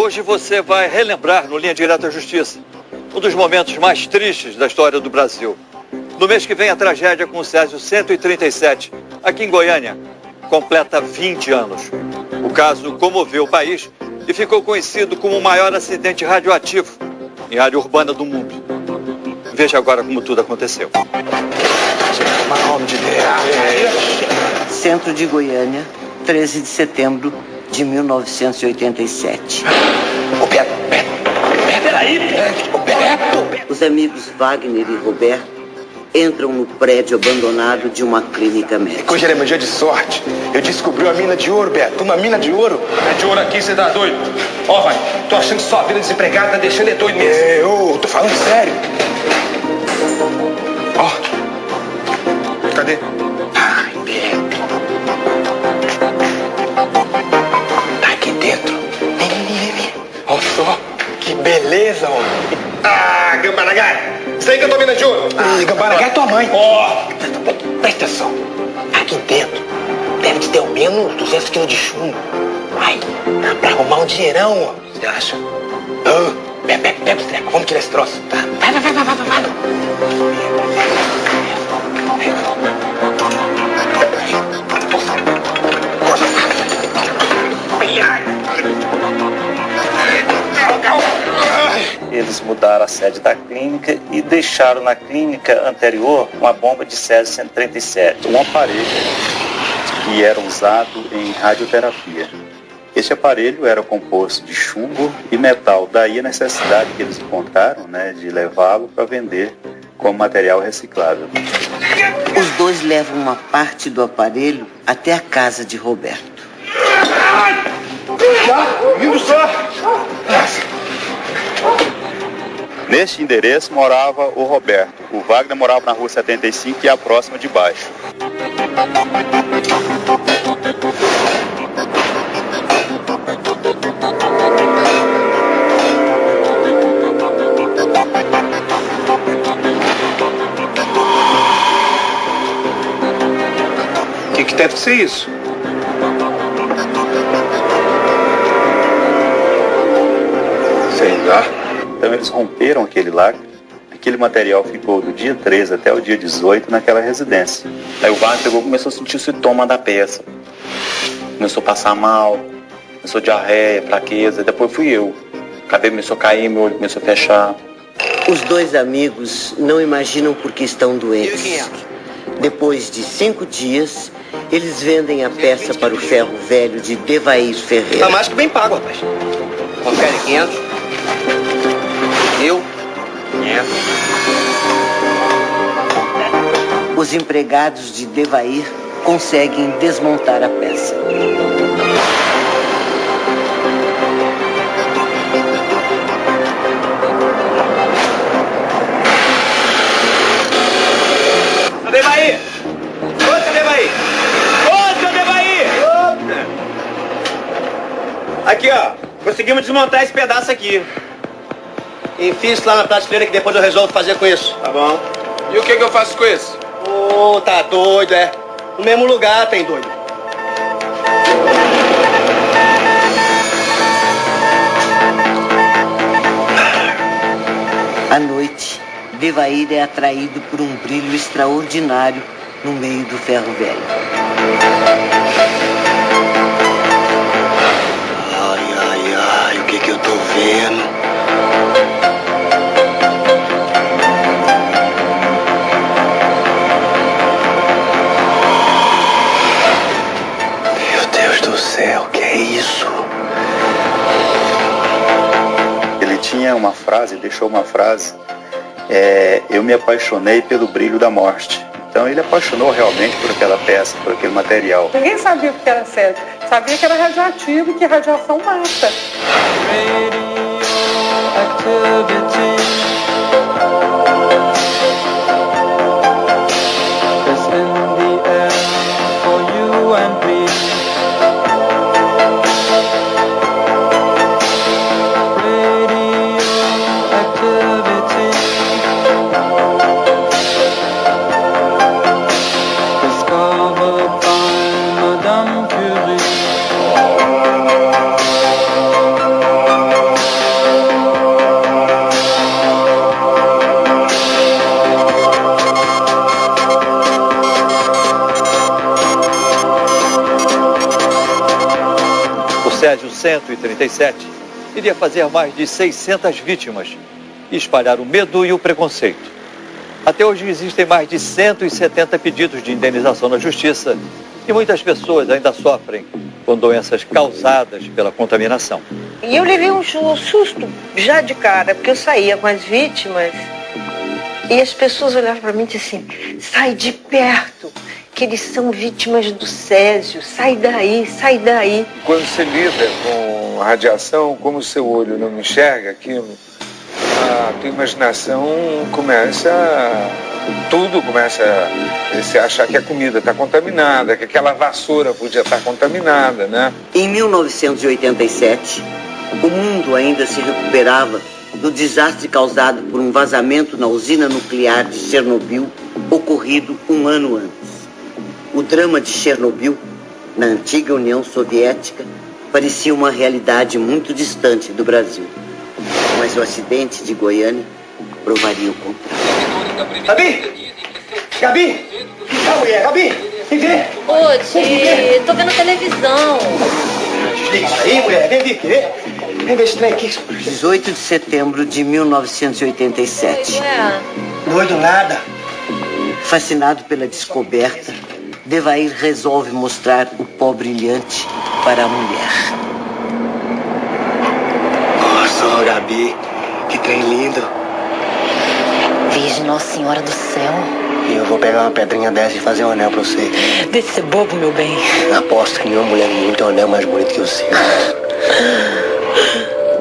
Hoje você vai relembrar no Linha Direta à Justiça um dos momentos mais tristes da história do Brasil. No mês que vem, a tragédia com o Césio 137, aqui em Goiânia, completa 20 anos. O caso comoveu o país e ficou conhecido como o maior acidente radioativo em área urbana do mundo. Veja agora como tudo aconteceu. Centro de Goiânia, 13 de setembro de 1987. Os amigos Wagner e Roberto entram no prédio abandonado de uma clínica médica. Hoje era meu dia de sorte. Eu descobri uma mina de ouro, Beto. Uma mina de ouro. É de ouro aqui, você tá doido? Ó, vai, tô achando que sua vida desempregada tá deixando ele doido mesmo. Eu tô falando sério. Ó. Cadê? Ai, Beto. Tá aqui dentro. Vem. Olha só. Que beleza, homem. Ah, Gambaragá. Isso aí que eu tô vendo de ouro. Gambaragá é tua mãe. Ó. Presta atenção. Aqui dentro deve de ter ao menos 200 quilos de chumbo. Ai, dá pra arrumar um dinheirão, ó. Você acha? Pega os trecos. Vamos tirar esse troço. Tá? Vai. Eles mudaram a sede da clínica e deixaram na clínica anterior uma bomba de Césio 137, um aparelho que era usado em radioterapia. Esse aparelho era composto de chumbo e metal, daí a necessidade que eles encontraram, de levá-lo para vender como material reciclável. Os dois levam uma parte do aparelho até a casa de Roberto. Neste endereço morava o Roberto. O Wagner morava na rua 75, que é a próxima de baixo. O que deve ser isso? Sei lá. Então eles romperam aquele lacre. Aquele material ficou do dia 13 até o dia 18 naquela residência. Aí o Wagner pegou e começou a sentir o sintoma da peça. Começou a passar mal, começou diarreia, fraqueza. Depois fui eu. O cabelo começou a cair, meu olho começou a fechar. Os dois amigos não imaginam por que estão doentes. Depois de 5 dias, eles vendem a peça para o ferro velho de Devair Ferreira. Tá mais que bem pago, rapaz. Confere 500. Eu? 500. Os empregados de Devair conseguem desmontar a peça. Devair! Ô, Devair! Ô, Devair! Aqui, ó. Conseguimos desmontar esse pedaço aqui. Enfia isso lá na prateleira que depois eu resolvo fazer com isso. Tá bom. E o que eu faço com isso? Ô, tá doido, é? No mesmo lugar tem doido. À noite, Devair é atraído por um brilho extraordinário no meio do ferro velho. Ai, o que eu tô vendo? Meu Deus do céu, que é isso? Ele tinha uma frase, deixou uma frase, eu me apaixonei pelo brilho da morte. Então ele apaixonou realmente por aquela peça, por aquele material. Ninguém sabia o que era Césio. Sabia que era radioativo e que radiação mata. Césio 137 iria fazer mais de 600 vítimas e espalhar o medo e o preconceito. Até hoje existem mais de 170 pedidos de indenização na justiça e muitas pessoas ainda sofrem com doenças causadas pela contaminação. E eu levei um susto já de cara, porque eu saía com as vítimas e as pessoas olhavam para mim e diziam assim, sai de perto, que eles são vítimas do Césio, sai daí, sai daí. Quando você lida com a radiação, como o seu olho não enxerga aquilo, a tua imaginação tudo começa a você achar que a comida está contaminada, que aquela vassoura podia estar contaminada, né? Em 1987, o mundo ainda se recuperava do desastre causado por um vazamento na usina nuclear de Chernobyl, ocorrido um ano antes. O drama de Chernobyl, na antiga União Soviética, parecia uma realidade muito distante do Brasil. Mas o acidente de Goiânia provaria o contrário. Gabi! Gabi! Ah, mulher, Gabi! Vem ver! Ô, tio, tô vendo televisão. Desliga isso aí, mulher. Vem ver. Vem ver esse trem aqui. 18 de setembro de 1987. Doido nada. Fascinado pela descoberta, Devair resolve mostrar o pó brilhante para a mulher. Nossa, Gabi, que trem lindo. Virgem Nossa Senhora do Céu. E eu vou pegar uma pedrinha dessa e fazer um anel pra você. Deixa de ser bobo, meu bem. Aposto que nenhuma mulher no mundo tem um anel mais bonito que o seu.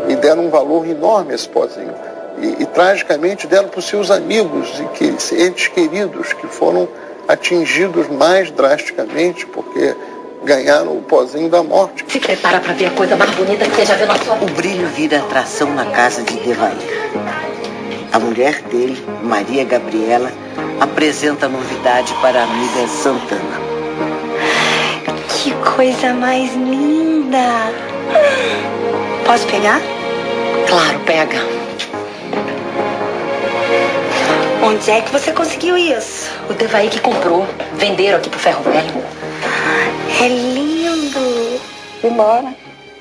E deram um valor enorme a esse pozinho. E tragicamente deram para os seus amigos e entes queridos que foram atingidos mais drasticamente porque ganharam o pozinho da morte. Se prepara para ver a coisa mais bonita que você já viu na sua vida. O brilho vira atração na casa de Devair. A mulher dele, Maria Gabriela, apresenta a novidade para a amiga Santana. Que coisa mais linda! Posso pegar? Claro, pega. Onde é que você conseguiu isso? O Devair que comprou. Venderam aqui pro Ferro Velho. É lindo. Fui embora.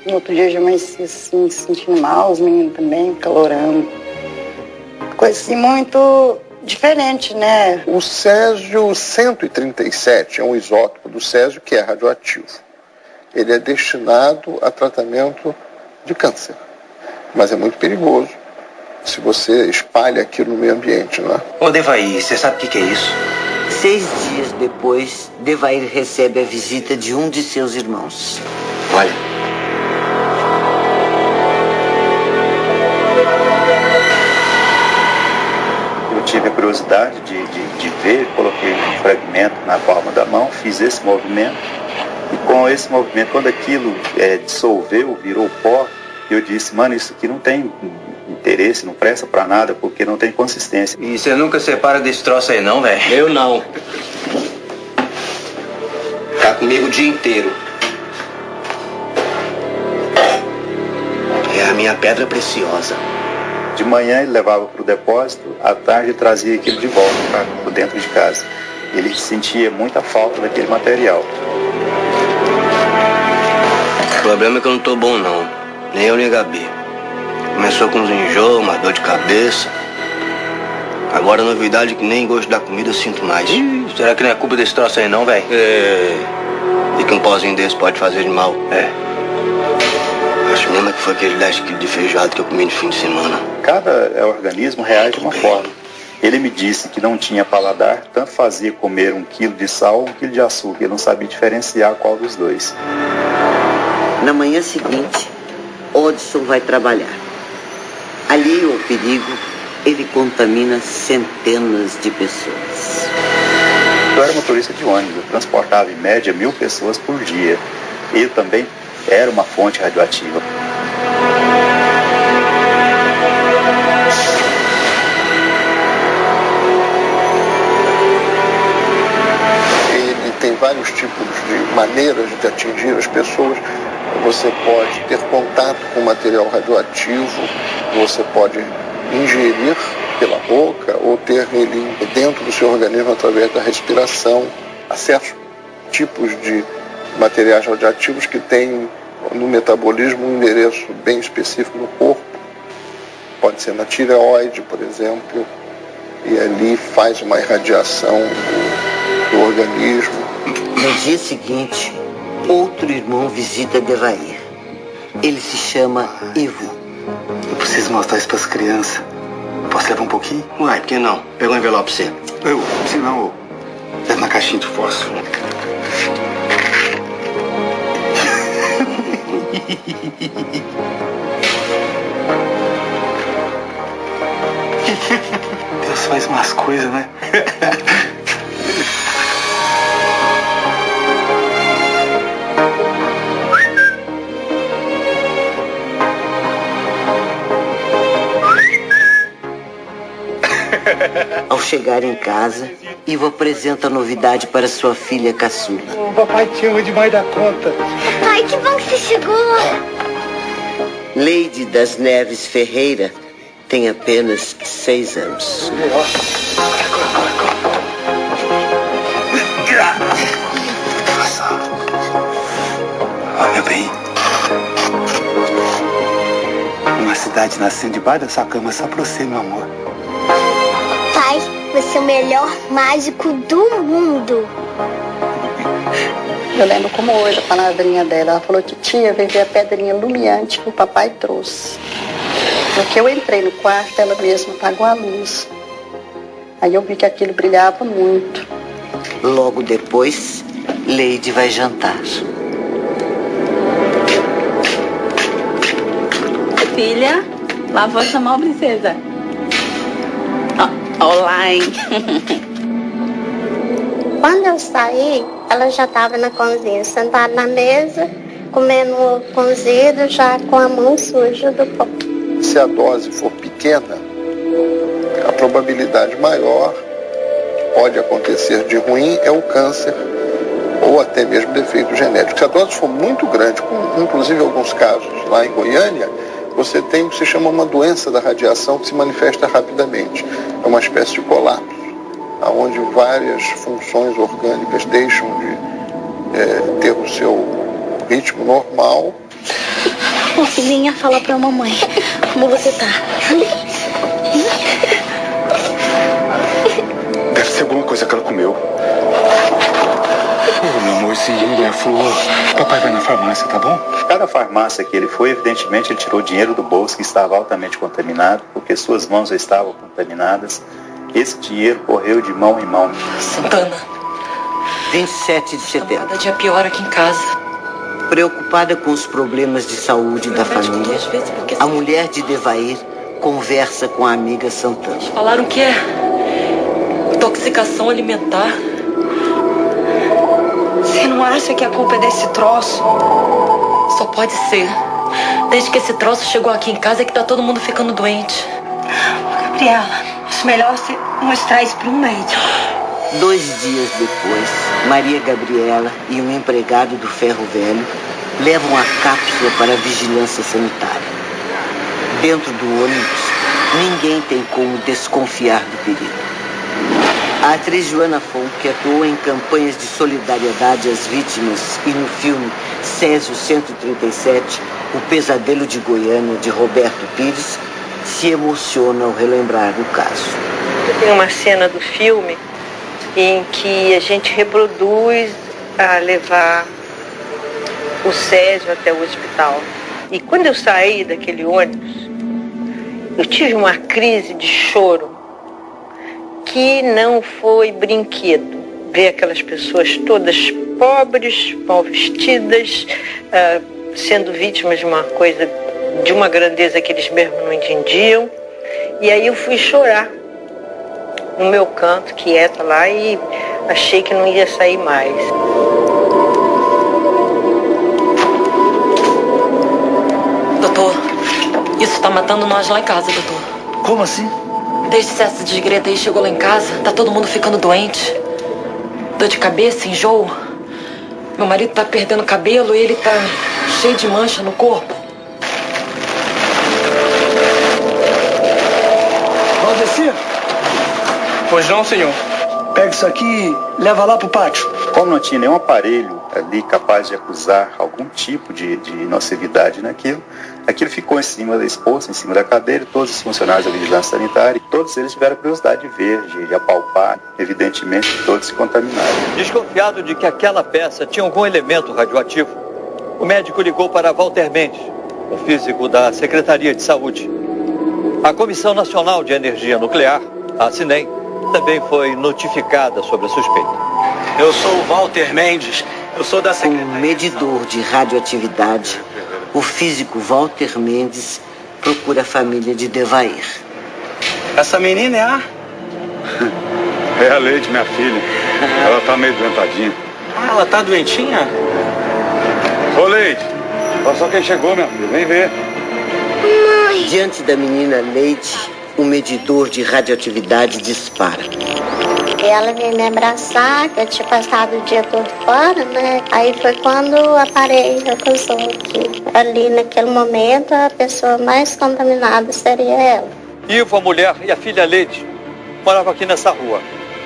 No outro dia eu já amanheci assim, me sentindo mal, os meninos também, calorando. Coisa assim muito diferente, né? O Césio 137 é um isótopo do Césio que é radioativo. Ele é destinado a tratamento de câncer, mas é muito perigoso se você espalha aquilo no meio ambiente, não é? Ô, Devair, você sabe o que é isso? 6 dias depois, Devair recebe a visita de um de seus irmãos. Olha. Eu tive a curiosidade de ver, coloquei um fragmento na palma da mão, fiz esse movimento, e com esse movimento, quando aquilo dissolveu, virou pó, eu disse, mano, isso aqui não tem interesse, não presta pra nada, porque não tem consistência. E você nunca separa desse troço aí não, velho? Eu não. Tá comigo o dia inteiro. É a minha pedra preciosa. De manhã ele levava para o depósito, à tarde trazia aquilo de volta para dentro de casa. Ele sentia muita falta daquele material. O problema é que eu não tô bom não, nem eu nem a Gabi. Começou com uns enjoos, uma dor de cabeça. Agora a novidade é que nem gosto da comida eu sinto mais. Ih, será que não é culpa desse troço aí não, velho? E que um pozinho desse pode fazer de mal? Acho mesmo que foi aquele 10 quilos de feijoada que eu comi no fim de semana. Cada organismo reage de uma forma. Ele me disse que não tinha paladar, tanto fazia comer 1 quilo de sal ou 1 quilo de açúcar. Ele não sabia diferenciar qual dos dois. Na manhã seguinte, Odson vai trabalhar. Alheio ao perigo, ele contamina centenas de pessoas. Eu era motorista de ônibus, eu transportava em média 1.000 pessoas por dia. Eu também era uma fonte radioativa. Ele tem vários tipos de maneiras de atingir as pessoas. Você pode ter contato com material radioativo, você pode ingerir pela boca ou ter ele dentro do seu organismo através da respiração. Há certos tipos de materiais radioativos que têm no metabolismo um endereço bem específico no corpo. Pode ser na tireoide, por exemplo, e ali faz uma irradiação do organismo. No dia seguinte, outro irmão visita Devair. Ele se chama Ivo. Eu preciso mostrar isso para as crianças. Posso levar um pouquinho? Uai, por que não? Pega um envelope pra você. Se não, leva na caixinha de fósforo. Deus faz umas coisas, né? Ao chegar em casa, Ivo apresenta a novidade para sua filha caçula. O papai te ama demais da conta. Papai, que bom que você chegou. Leide das Neves Ferreira tem apenas 6 anos. Ó, meu bem. Uma cidade nascendo debaixo da sua cama só pra você, meu amor. Pai, você é o melhor mágico do mundo. Eu lembro como hoje a palavrinha dela. Ela falou que tia, veio ver a pedrinha lumiante que o papai trouxe. No que eu entrei no quarto, ela mesma apagou a luz. Aí eu vi que aquilo brilhava muito. Logo depois, Leide vai jantar. Filha, lá vou chamar a princesa. Olá, hein? Quando eu saí, ela já estava na cozinha, sentada na mesa, comendo o cozido, já com a mão suja do pão. Se a dose for pequena, a probabilidade maior pode acontecer de ruim é o câncer ou até mesmo defeito genético. Se a dose for muito grande, como inclusive alguns casos lá em Goiânia, você tem o que se chama uma doença da radiação que se manifesta rapidamente. É uma espécie de colapso, onde várias funções orgânicas deixam de ter o seu ritmo normal. Ô, filhinha, fala pra mamãe como você tá. Deve ser alguma coisa que ela comeu. Ô, meu amorzinho, minha flor. Papai vai na farmácia, tá bom? Cada farmácia que ele foi, evidentemente, ele tirou dinheiro do bolso que estava altamente contaminado, porque suas mãos já estavam contaminadas. Esse dinheiro correu de mão em mão. Santana. 27 de setembro. Cada dia pior aqui em casa. Preocupada com os problemas de saúde da família, a mulher de Devair conversa com a amiga Santana. Falaram que é intoxicação alimentar. Você não acha que a culpa é desse troço? Só pode ser. Desde que esse troço chegou aqui em casa é que tá todo mundo ficando doente. Gabriela, acho melhor você mostrar isso para um médico. 2 dias depois, Maria Gabriela e um empregado do Ferro Velho levam a cápsula para a vigilância sanitária. Dentro do ônibus, ninguém tem como desconfiar do perigo. A atriz Joana Fon, que atuou em campanhas de solidariedade às vítimas e no filme Césio 137, O Pesadelo de Goiânia, de Roberto Pires, se emociona ao relembrar o caso. Tem uma cena do filme em que a gente reproduz a levar o Césio até o hospital. E quando eu saí daquele ônibus, eu tive uma crise de choro que não foi brinquedo. Ver aquelas pessoas todas pobres, mal vestidas, sendo vítimas de uma coisa, de uma grandeza que eles mesmos não entendiam. E aí eu fui chorar no meu canto, quieta lá, e achei que não ia sair mais. Doutor, isso tá matando nós lá em casa, doutor. Como assim? Desde que essa desgreta aí chegou lá em casa, tá todo mundo ficando doente. Dor de cabeça, enjoo. Meu marido tá perdendo cabelo e ele tá cheio de mancha no corpo. Valdecir? Pois não, senhor. Pega isso aqui e leva lá pro pátio. Como não tinha nenhum aparelho ali capaz de acusar algum tipo de nocividade naquilo. Aquilo ficou em cima da esposa, em cima da cadeira, e todos os funcionários da vigilância sanitária, todos eles tiveram curiosidade de ver, de apalpar, evidentemente todos se contaminaram. Desconfiado de que aquela peça tinha algum elemento radioativo, o médico ligou para Walter Mendes, um físico da Secretaria de Saúde. A Comissão Nacional de Energia Nuclear, a CNEM, também foi notificada sobre a suspeita. Eu sou o Walter Mendes, eu sou da Secretaria. Com um medidor de radioatividade, o físico Walter Mendes procura a família de Devair. Essa menina é a... É a Leide, minha filha. Ela tá meio doentadinha. Ah, ela tá doentinha? Ô, Leide, olha só quem chegou, minha filha. Vem ver. Mãe. Diante da menina Leide, o medidor de radioatividade dispara. Ela veio me abraçar, que eu tinha passado o dia todo fora, né? Aí foi quando o aparelho acusou que ali naquele momento a pessoa mais contaminada seria ela. Ivo, a mulher, e a filha Leide moravam aqui nessa rua.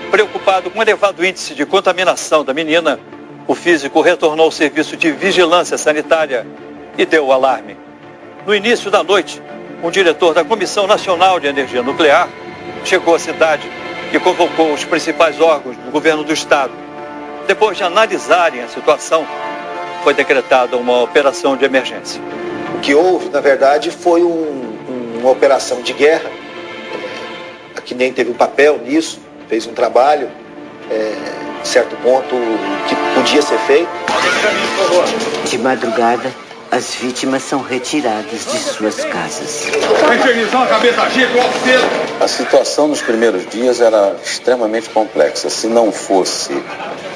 Preocupado com o elevado índice de contaminação da menina, o físico retornou ao serviço de vigilância sanitária e deu o alarme. No início da noite, um diretor da Comissão Nacional de Energia Nuclear chegou à cidade e convocou os principais órgãos do governo do estado. Depois de analisarem a situação, foi decretada uma operação de emergência. O que houve, na verdade, foi uma operação de guerra. A CNEM teve um papel nisso, fez um trabalho, de certo ponto, que podia ser feito. De madrugada, as vítimas são retiradas de suas casas. A situação nos primeiros dias era extremamente complexa. Se não fosse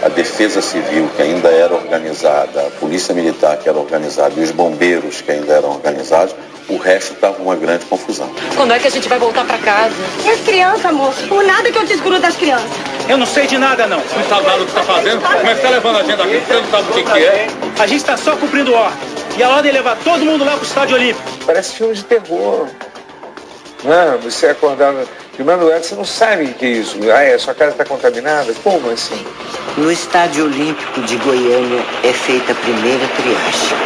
a Defesa Civil, que ainda era organizada, a Polícia Militar, que era organizada, e os bombeiros, que ainda eram organizados, o resto estava uma grande confusão. Quando é que a gente vai voltar pra casa? E as crianças, moço? Por nada que eu desgrudo das crianças. Eu não sei de nada, não. Você não sabe nada do que está fazendo? Como é que está levando a gente aqui? Você não sabe o que é? A gente está só cumprindo ordem. E a ordem é levar todo mundo lá pro Estádio Olímpico. Parece filme de terror. Não, você acordado de madrugada, você não sabe o que é isso. Ah, sua casa está contaminada? Como assim? No Estádio Olímpico de Goiânia é feita a primeira triagem.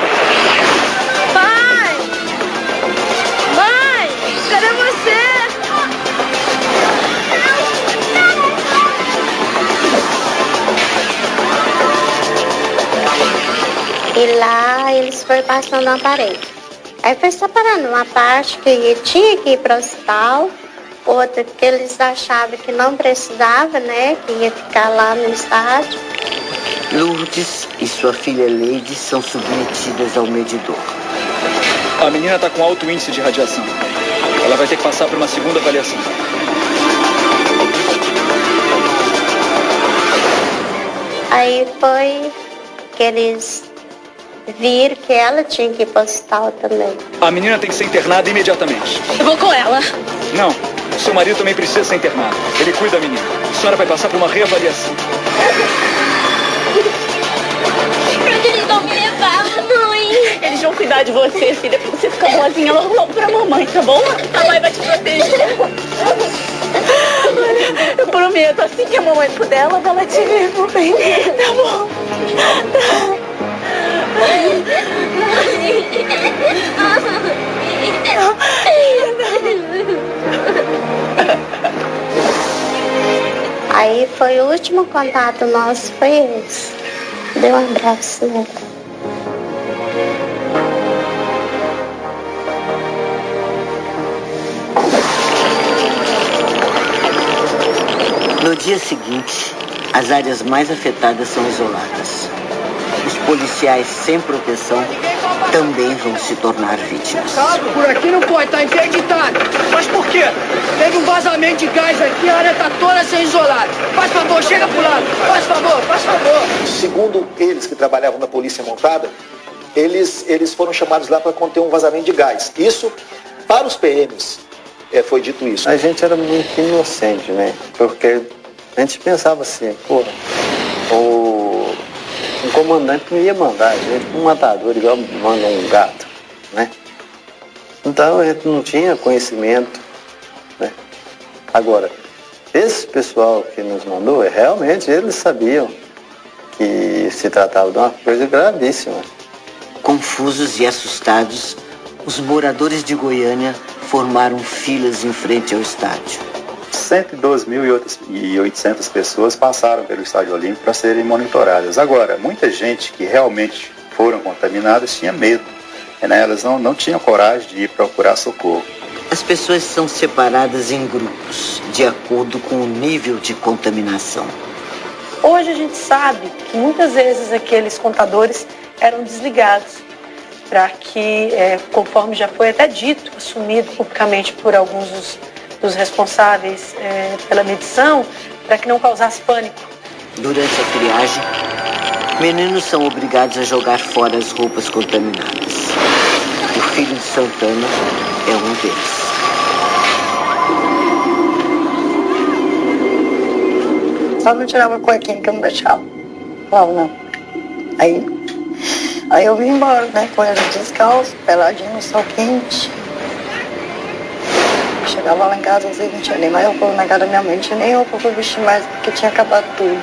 Pai! Mãe! Cadê você? E lá eles foram passando o aparelho. Aí foi separando uma parte que tinha que ir para o hospital, outra que eles achavam que não precisava, né? Que ia ficar lá no estádio. Lourdes e sua filha Leide são submetidas ao medidor. A menina está com alto índice de radiação. Ela vai ter que passar por uma segunda avaliação. Aí foi que eles viram que ela tinha que ir para o hospital também. A menina tem que ser internada imediatamente. Eu vou com ela. Não, seu marido também precisa ser internado. Ele cuida da menina. A senhora vai passar por uma reavaliação. Pra onde eles vão me levar, mãe? Eles vão cuidar de você, filha, pra você ficar boazinha logo pra mamãe, tá bom? A mãe vai te proteger. Eu prometo, assim que a mamãe puder, ela vai lá te ver, mamãe. Tá bom? Aí foi o último contato nosso, foi esse. Deu um abraço nela. No dia seguinte, as áreas mais afetadas são isoladas. Os policiais sem proteção também vão se tornar vítimas. Por aqui não pode, tá interditado. Mas por quê? Teve um vazamento de gás aqui, a área tá toda sem isolada. Faz favor, chega pro lado. Faz favor, faz favor. Segundo eles que trabalhavam na polícia montada, eles foram chamados lá para conter um vazamento de gás. Isso, para os PMs, foi dito isso. A gente era muito inocente, né? Porque a gente pensava assim, pô, um comandante não ia mandar a gente, um matador igual manda um gato, né? Então a gente não tinha conhecimento, né? Agora, esse pessoal que nos mandou, realmente eles sabiam que se tratava de uma coisa gravíssima. Confusos e assustados, os moradores de Goiânia formaram filas em frente ao estádio. 112.800 pessoas passaram pelo Estádio Olímpico para serem monitoradas. Agora, muita gente que realmente foram contaminadas tinha medo, né? Elas não tinham coragem de ir procurar socorro. As pessoas são separadas em grupos, de acordo com o nível de contaminação. Hoje a gente sabe que muitas vezes aqueles contadores eram desligados para que, conforme já foi até dito, assumido publicamente por alguns dos responsáveis pela medição, para que não causasse pânico. Durante a triagem, meninos são obrigados a jogar fora as roupas contaminadas. O filho de Santana é um deles. Só não tirava a cuequinha que eu não deixava. Falava, não. Aí eu vim embora, né? Com ele descalço, peladinho no sol quente. Chegava lá em casa, às vezes não tinha nem mais roupa na casa da minha mãe, não tinha nem roupa para vestir mais, porque tinha acabado tudo.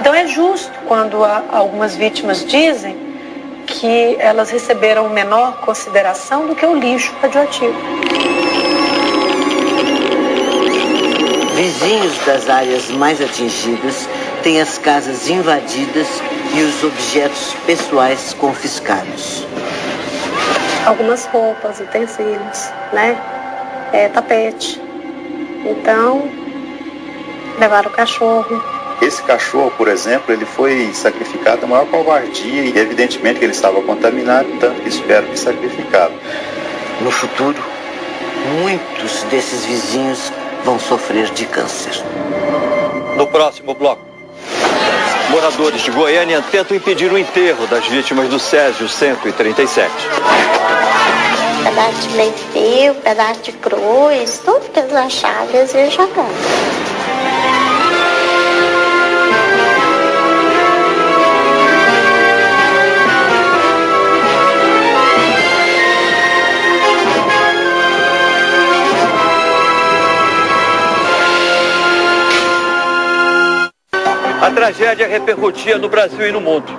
Então é justo quando algumas vítimas dizem que elas receberam menor consideração do que o lixo radioativo. Vizinhos das áreas mais atingidas têm as casas invadidas e os objetos pessoais confiscados. Algumas roupas, utensílios, né? Tapete. Então, levaram o cachorro. Esse cachorro, por exemplo, ele foi sacrificado a maior covardia e evidentemente que ele estava contaminado, tanto que espero que sacrificado. No futuro, muitos desses vizinhos vão sofrer de câncer. No próximo bloco, moradores de Goiânia tentam impedir o enterro das vítimas do Césio 137. Pedaço de meio-fio, pedaço de cruz, tudo que eles achavam, eles iam jogando. A tragédia repercutia no Brasil e no mundo.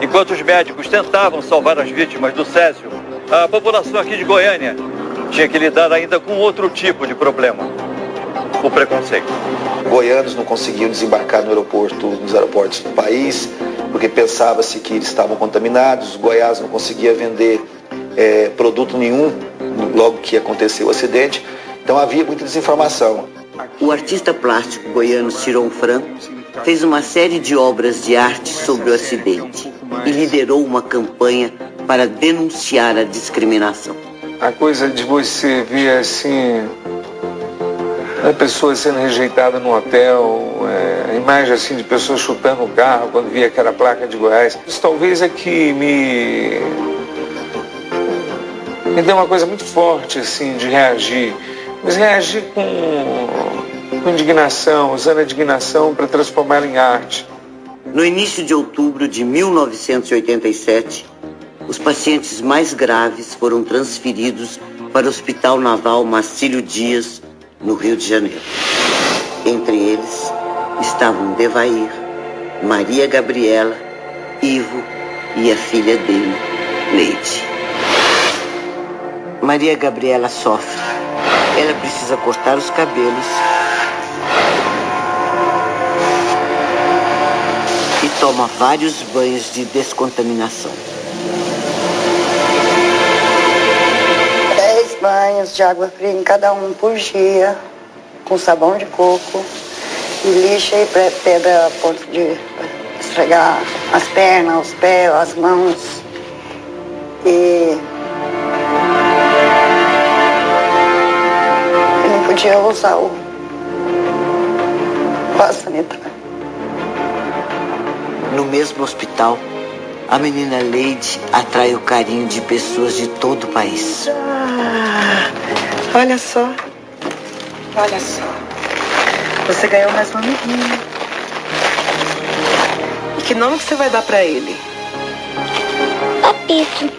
Enquanto os médicos tentavam salvar as vítimas do Césio, a população aqui de Goiânia tinha que lidar ainda com outro tipo de problema: o preconceito. Goianos não conseguiam desembarcar nos aeroportos do país, porque pensava-se que eles estavam contaminados. Os Goiás não conseguiam vender produto nenhum logo que aconteceu o acidente. Então havia muita desinformação. O artista plástico goiano Ciron Fran fez uma série de obras de arte sobre o acidente e liderou uma campanha para denunciar a discriminação. A coisa de você ver assim, a pessoa sendo rejeitada no hotel, a imagem assim de pessoas chutando o carro quando via aquela placa de Goiás, isso talvez é que me deu uma coisa muito forte assim de reagir, mas reagir com indignação, usando a indignação para transformá-la em arte. No início de outubro de 1987, os pacientes mais graves foram transferidos para o Hospital Naval Marcílio Dias, no Rio de Janeiro. Entre eles estavam Devair, Maria Gabriela, Ivo e a filha dele, Leide. Maria Gabriela sofre. Ela precisa cortar os cabelos e toma vários banhos de descontaminação. 10 banhos de água fria em cada um por dia, com sabão de coco, e lixa e pedra a ponto de esfregar as pernas, os pés, as mãos. E eu não podia usar o vaso sanitário. No mesmo hospital, a menina Leide atrai o carinho de pessoas de todo o país. Olha só. Olha só. Você ganhou mais um amiguinho. E que nome que você vai dar pra ele? Papito.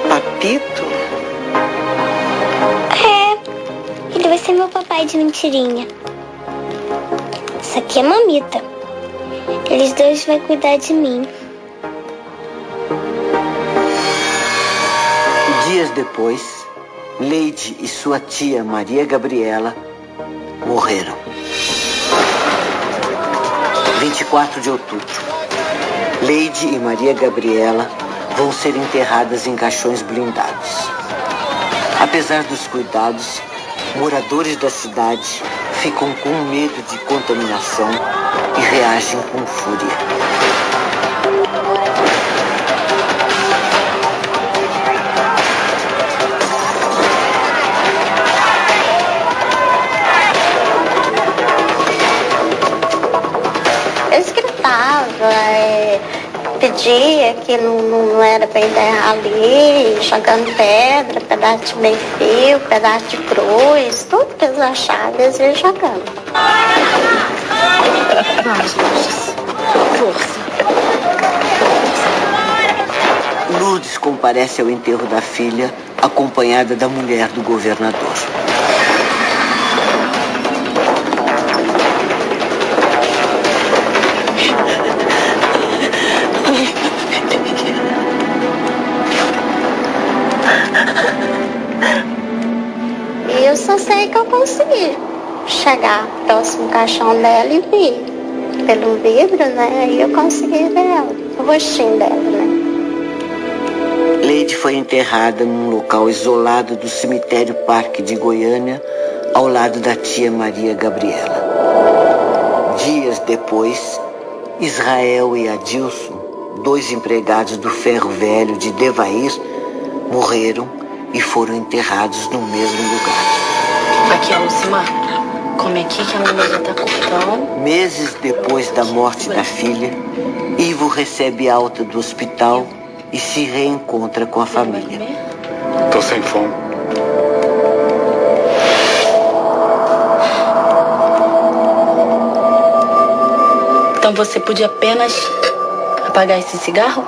Papito? Ele vai ser meu papai de mentirinha. Isso aqui é Mamita. Eles dois vão cuidar de mim. Dias depois, Leide e sua tia Maria Gabriela morreram. 24 de outubro. Leide e Maria Gabriela vão ser enterradas em caixões blindados. Apesar dos cuidados, moradores da cidade ficam com medo de contaminação e reagem com fúria. Eles gritavam, pedia que não era para enterrar ali, jogando pedra, pedaço de meio-fio, pedaço de cruz, tudo que eles achavam, eles iam jogando. Vamos, Lourdes. Força. Lourdes comparece ao enterro da filha, acompanhada da mulher do governador. E eu só sei que eu consegui chegar próximo ao caixão dela e vi. Pelo vidro, né? Aí eu consegui ver ela, o rostinho dela, né? Leide foi enterrada num local isolado do cemitério Parque de Goiânia, ao lado da tia Maria Gabriela. Dias depois, Israel e Adilson, 2 empregados do ferro velho de Devair, morreram e foram enterrados no mesmo lugar. Aqui, Lucimar. Come aqui que a mamãe já tá cortando. Meses depois da morte da filha, Ivo recebe alta do hospital e se reencontra com a família. Tô sem fome. Então você podia apenas apagar esse cigarro?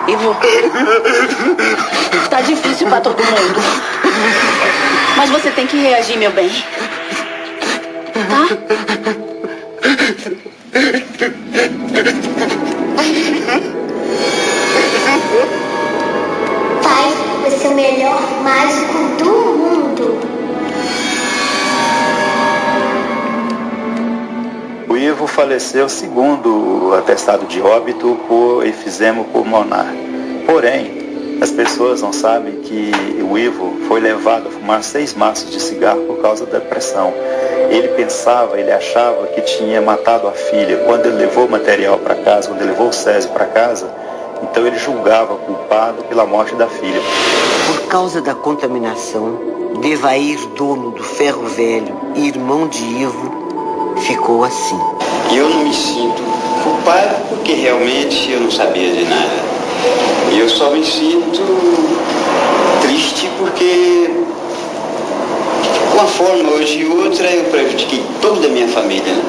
Ivo, tá difícil pra todo mundo. Mas você tem que reagir, meu bem. Tá? Pai, você é o melhor mágico do mundo. O Ivo faleceu segundo o atestado de óbito por efizema pulmonar. Porém, as pessoas não sabem que o Ivo foi levado a fumar 6 maços de cigarro por causa da depressão. Ele pensava, ele achava que tinha matado a filha. Quando ele levou o material para casa, quando ele levou o Césio para casa, então ele julgava culpado pela morte da filha. Por causa da contaminação, Devair, dono do ferro velho e irmão de Ivo, ficou assim. Eu não me sinto culpado porque realmente eu não sabia de nada. Eu só me sinto triste porque, de uma forma ou de outra, eu prejudiquei toda a minha família. Né?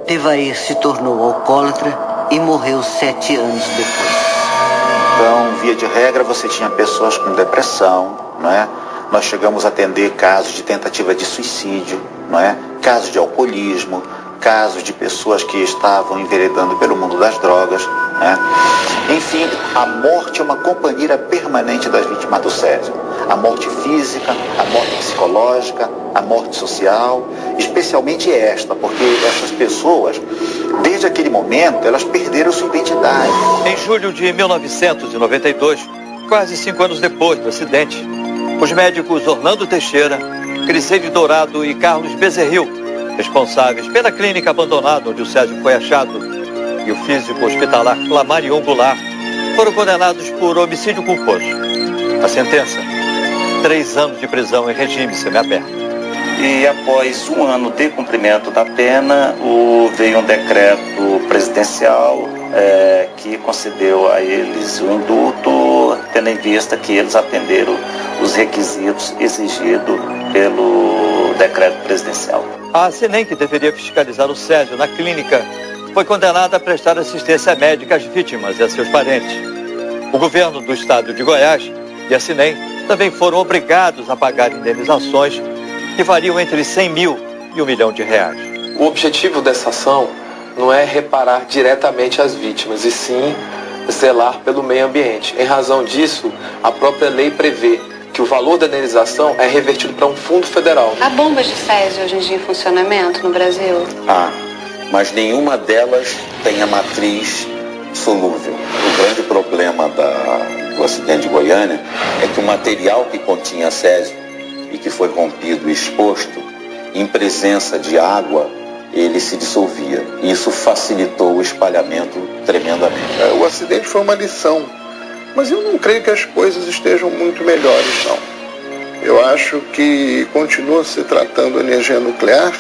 Devair se tornou alcoólatra e morreu 7 anos depois. Então, via de regra, você tinha pessoas com depressão, não é? Nós chegamos a atender casos de tentativa de suicídio, não é? Casos de alcoolismo, casos de pessoas que estavam enveredando pelo mundo das drogas, né? Enfim, a morte é uma companheira permanente das vítimas do Césio. A morte física, a morte psicológica, a morte social, especialmente esta, porque essas pessoas, desde aquele momento, elas perderam sua identidade. Em julho de 1992, quase 5 anos depois do acidente, os médicos Orlando Teixeira, Criseide Dourado e Carlos Bezerril, responsáveis pela clínica abandonada onde o Césio foi achado, e o físico hospitalar Flamarion Goulart, foram condenados por homicídio culposo. A sentença: 3 anos de prisão em regime semiaberto. E após um ano de cumprimento da pena, veio um decreto presidencial que concedeu a eles o indulto, tendo em vista que eles atenderam os requisitos exigidos pelo decreto presidencial. A Cinem, que deveria fiscalizar o Césio na clínica, foi condenada a prestar assistência médica às vítimas e a seus parentes. O governo do estado de Goiás e a Cinem também foram obrigados a pagar indenizações que variam entre 100 mil e R$1 milhão. O objetivo dessa ação não é reparar diretamente as vítimas, e sim zelar pelo meio ambiente. Em razão disso, a própria lei prevê que o valor da indenização é revertido para um fundo federal. Há bombas de Césio hoje em dia em funcionamento no Brasil? Mas nenhuma delas tem a matriz solúvel. O grande problema do acidente de Goiânia é que o material que continha Césio e que foi rompido e exposto, em presença de água, ele se dissolvia. Isso facilitou o espalhamento tremendamente. O acidente foi uma lição, mas eu não creio que as coisas estejam muito melhores, não. Eu acho que continua se tratando a energia nuclear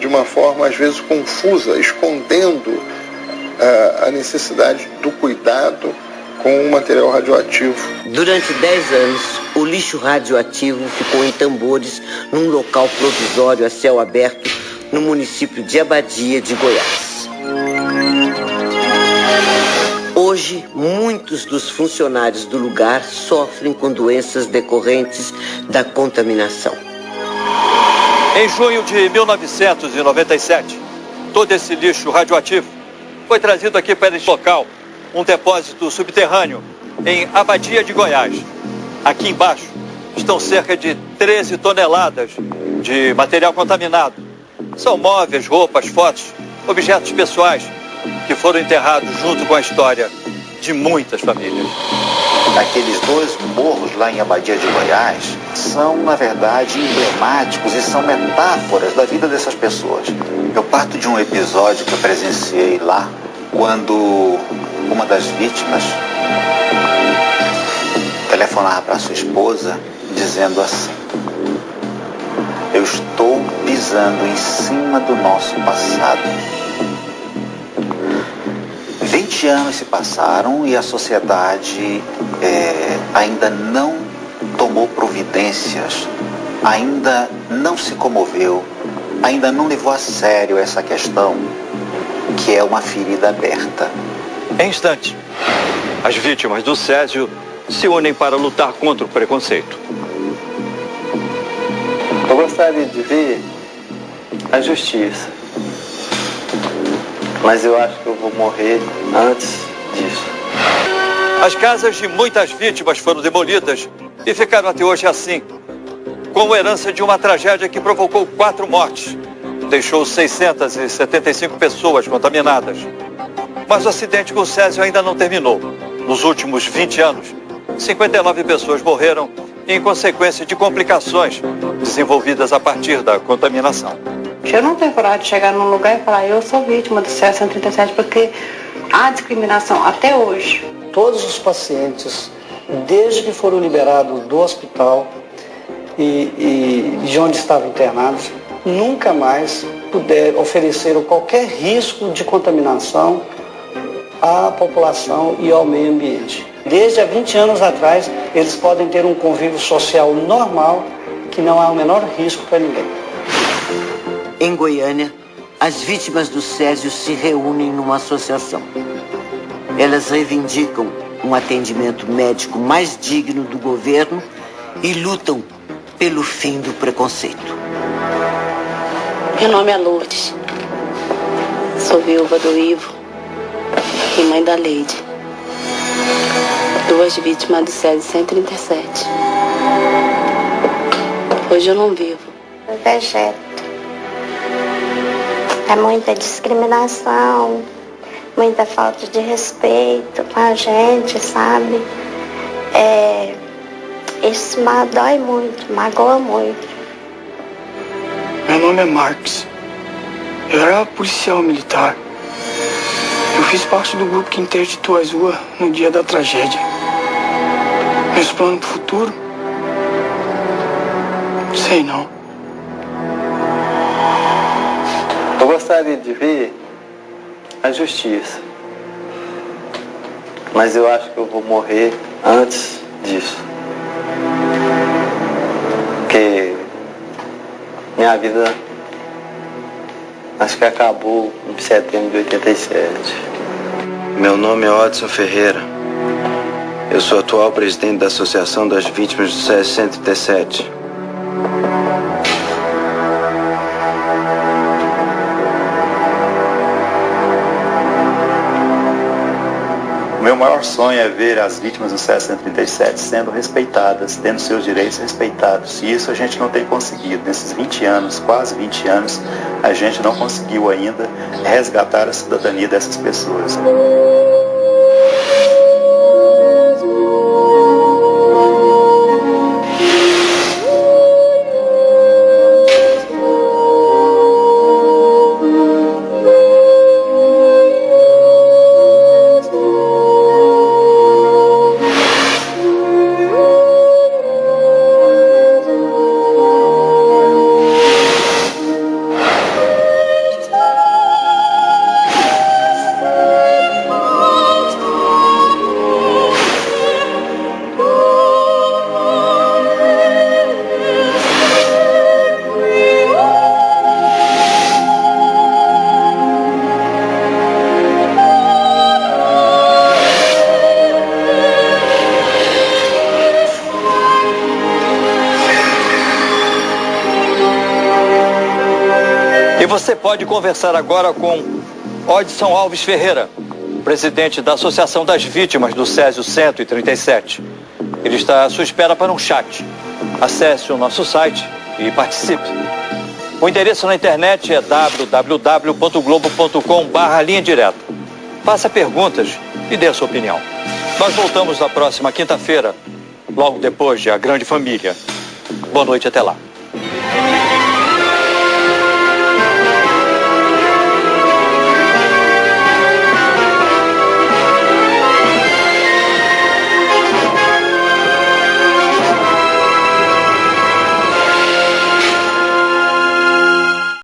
de uma forma, às vezes, confusa, escondendo a necessidade do cuidado com o material radioativo. Durante 10 anos, o lixo radioativo ficou em tambores num local provisório a céu aberto no município de Abadia de Goiás. Hoje, muitos dos funcionários do lugar sofrem com doenças decorrentes da contaminação. Em junho de 1997, todo esse lixo radioativo foi trazido aqui para esse local, um depósito subterrâneo em Abadia de Goiás. Aqui embaixo estão cerca de 13 toneladas de material contaminado. São móveis, roupas, fotos, objetos pessoais que foram enterrados junto com a história de muitas famílias. Aqueles 2 morros lá em Abadia de Goiás são, na verdade, emblemáticos e são metáforas da vida dessas pessoas. Eu parto de um episódio que eu presenciei lá, quando uma das vítimas telefonava para sua esposa dizendo assim: eu estou pisando em cima do nosso passado. 20 anos se passaram e a sociedade ainda não tomou providências, ainda não se comoveu, ainda não levou a sério essa questão, que é uma ferida aberta. Em instante, as vítimas do Césio se unem para lutar contra o preconceito. Eu gostaria de ver a justiça, mas eu acho que eu vou morrer antes disso. As casas de muitas vítimas foram demolidas e ficaram até hoje assim, como herança de uma tragédia que provocou 4 mortes, deixou 675 pessoas contaminadas. Mas o acidente com o Césio ainda não terminou. Nos últimos 20 anos, 59 pessoas morreram em consequência de complicações desenvolvidas a partir da contaminação. Eu não tenho coragem de chegar num lugar e falar: eu sou vítima do Césio 137, porque há discriminação até hoje. Todos os pacientes, desde que foram liberados do hospital e de onde estavam internados, nunca mais ofereceram qualquer risco de contaminação à população e ao meio ambiente. Desde há 20 anos atrás, eles podem ter um convívio social normal, que não há o menor risco para ninguém. Em Goiânia, as vítimas do Césio se reúnem numa associação. Elas reivindicam um atendimento médico mais digno do governo e lutam pelo fim do preconceito. Meu nome é Lourdes. Sou viúva do Ivo e mãe da Leide. 2 vítimas do Césio 137. Hoje eu não vivo. Eu vegeto. É muita discriminação, muita falta de respeito com a gente, sabe? Isso dói muito, magoa muito. Meu nome é Marques. Eu era policial militar. Eu fiz parte do grupo que interditou as ruas no dia da tragédia. Meus planos pro futuro? Sei não. Eu gostaria de ver a justiça, mas eu acho que eu vou morrer antes disso. Porque minha vida acho que acabou em setembro de 87. Meu nome é Odson Ferreira. Eu sou atual presidente da Associação das Vítimas do SESI 137. Meu maior sonho é ver as vítimas do SESI 137 sendo respeitadas, tendo seus direitos respeitados. E isso a gente não tem conseguido. Nesses 20 anos, quase 20 anos, a gente não conseguiu ainda resgatar a cidadania dessas pessoas. E você pode conversar agora com Odson Alves Ferreira, presidente da Associação das Vítimas do SESI 137. Ele está à sua espera para um chat. Acesse o nosso site e participe. O endereço na internet é www.globo.com/linha direta. Faça perguntas e dê a sua opinião. Nós voltamos na próxima quinta-feira, logo depois de A Grande Família. Boa noite, até lá.